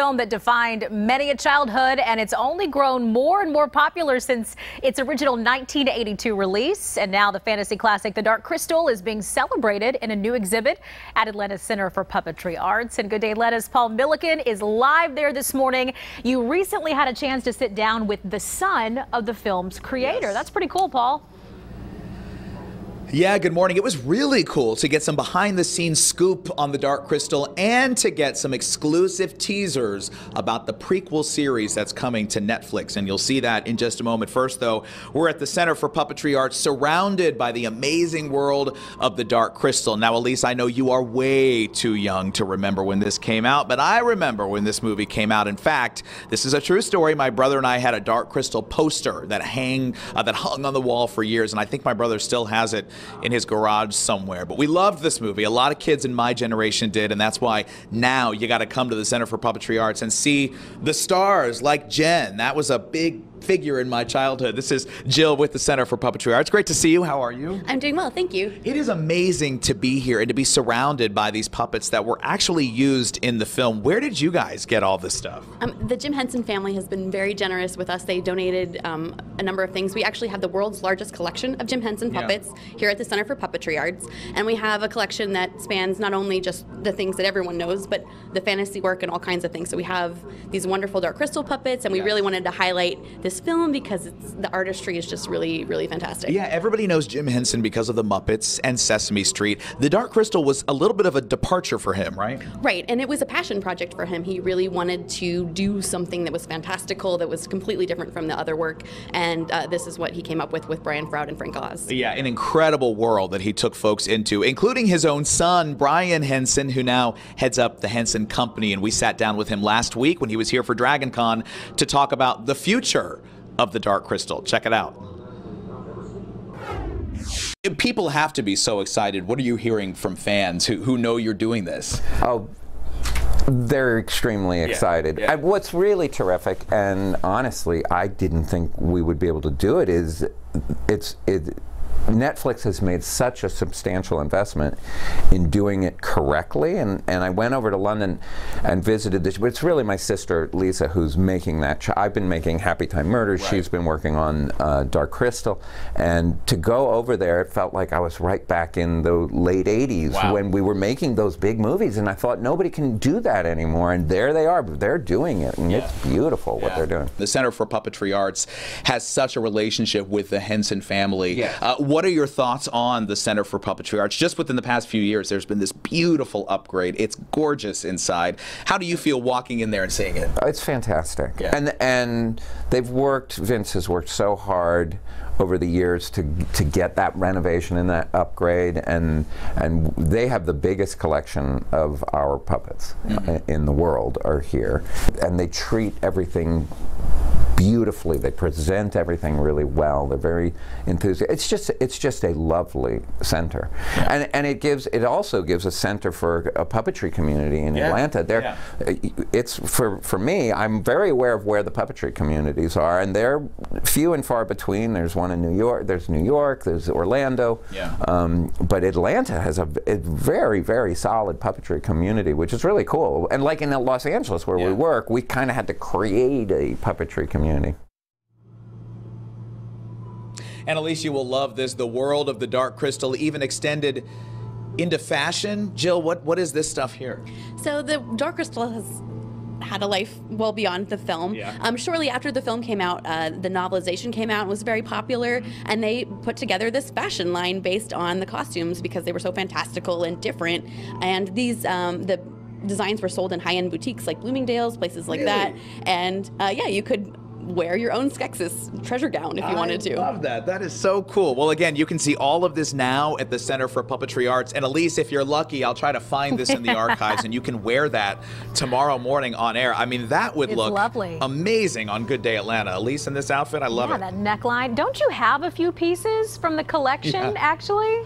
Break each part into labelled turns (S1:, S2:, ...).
S1: film that defined many a childhood, and it's only grown more and more popular since its original 1982 release. And now the fantasy classic The Dark Crystal is being celebrated in a new exhibit at Atlanta's Center for Puppetry Arts. And Good Day Atlanta's Paul Milliken is live there this morning. You recently had a chance to sit down with the son of the film's creator. Yes. That's pretty cool, Paul.
S2: Yeah, good morning. It was really cool to get some behind-the-scenes scoop on The Dark Crystal and to get some exclusive teasers about the prequel series that's coming to Netflix, and you'll see that in just a moment. First, though, we're at the Center for Puppetry Arts, surrounded by the amazing world of The Dark Crystal. Now, Elise, I know you are way too young to remember when this came out, but I remember when this movie came out. In fact, this is a true story. My brother and I had a Dark Crystal poster that hung on the wall for years, and I think my brother still has it in his garage somewhere. But we loved this movie. A lot of kids in my generation did, and that's why now you got to come to the Center for Puppetry Arts and see the stars like Jen. That was a big figure in my childhood. This is Jill with the Center for Puppetry Arts. Great to see you. How are you?
S3: I'm doing well, thank you.
S2: It is amazing to be here and to be surrounded by these puppets that were actually used in the film. Where did you guys get all this stuff?
S3: The Jim Henson family has been very generous with us. They donated a number of things. We actually have the world's largest collection of Jim Henson puppets here at the Center for Puppetry Arts, and we have a collection that spans not only just the things that everyone knows, but the fantasy work and all kinds of things. So we have these wonderful Dark Crystal puppets, and we really wanted to highlight this film because the artistry is just really, really fantastic.
S2: Yeah, everybody knows Jim Henson because of the Muppets and Sesame Street. The Dark Crystal was a little bit of a departure for him, right?
S3: Right, and it was a passion project for him. He really wanted to do something that was fantastical, that was completely different from the other work, and this is what he came up with Brian Froud and Frank Oz.
S2: Yeah, an incredible world that he took folks into, including his own son, Brian Henson, who now heads up the Henson Company, and we sat down with him last week when he was here for Dragon Con to talk about the future of the Dark Crystal. Check it out. People have to be so excited. What are you hearing from fans who know you're doing this?
S4: Oh, they're extremely excited.
S2: Yeah.
S4: What's really terrific, and honestly, I didn't think we would be able to do it, is Netflix has made such a substantial investment in doing it correctly, and I went over to London and visited this, but it's really my sister Lisa who's making that. I've been making Happy Time Murders, she's been working on Dark Crystal, and to go over there, it felt like I was right back in the late 80s when we were making those big movies, and I thought nobody can do that anymore, and there they are, they're doing it, and it's beautiful what they're doing.
S2: The Center for Puppetry Arts has such a relationship with the Henson family. What are your thoughts on the Center for Puppetry Arts? Just within the past few years, there's been this beautiful upgrade. It's gorgeous inside. How do you feel walking in there and seeing it?
S4: It's fantastic. And they've worked, Vince has worked so hard over the years to get that renovation and that upgrade, and they have the biggest collection of our puppets in the world are here, and they treat everything beautifully. They present everything really well. They're very enthusiastic. It's just a lovely center, and it also gives a center for a puppetry community in Atlanta. It's for me. I'm very aware of where the puppetry communities are, and they're few and far between. There's one in New York. There's New York. There's Orlando. But Atlanta has a very, very solid puppetry community, which is really cool. And like in Los Angeles, where we work, we kind of had to create a puppetry community.
S2: And Elise, you will love this. The world of the Dark Crystal even extended into fashion. Jill, what is this stuff here?
S3: So the Dark Crystal has had a life well beyond the film. Shortly after the film came out, the novelization came out and was very popular, and they put together this fashion line based on the costumes because they were so fantastical and different. And these the designs were sold in high-end boutiques like Bloomingdale's, places like that. And yeah, you could wear your own Skeksis treasure gown if you wanted to.
S2: I love that. That is so cool. Well, again, you can see all of this now at the Center for Puppetry Arts. And Elise, if you're lucky, I'll try to find this in the archives, and you can wear that tomorrow morning on air. I mean, that would look amazing on Good Day Atlanta. Elise, in this outfit, I love it.
S1: That neckline. Don't you have a few pieces from the collection, actually?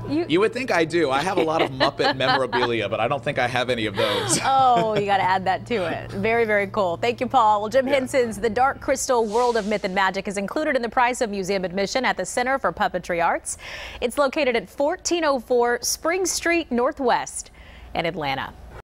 S2: You would think I do. I have a lot of Muppet memorabilia, but I don't think I have any of those.
S1: Oh, you got to add that to it. Very, very cool. Thank you, Paul. Well, Jim Henson's The Dark Crystal World of Myth and Magic is included in the price of museum admission at the Center for Puppetry Arts. It's located at 1404 Spring Street Northwest in Atlanta.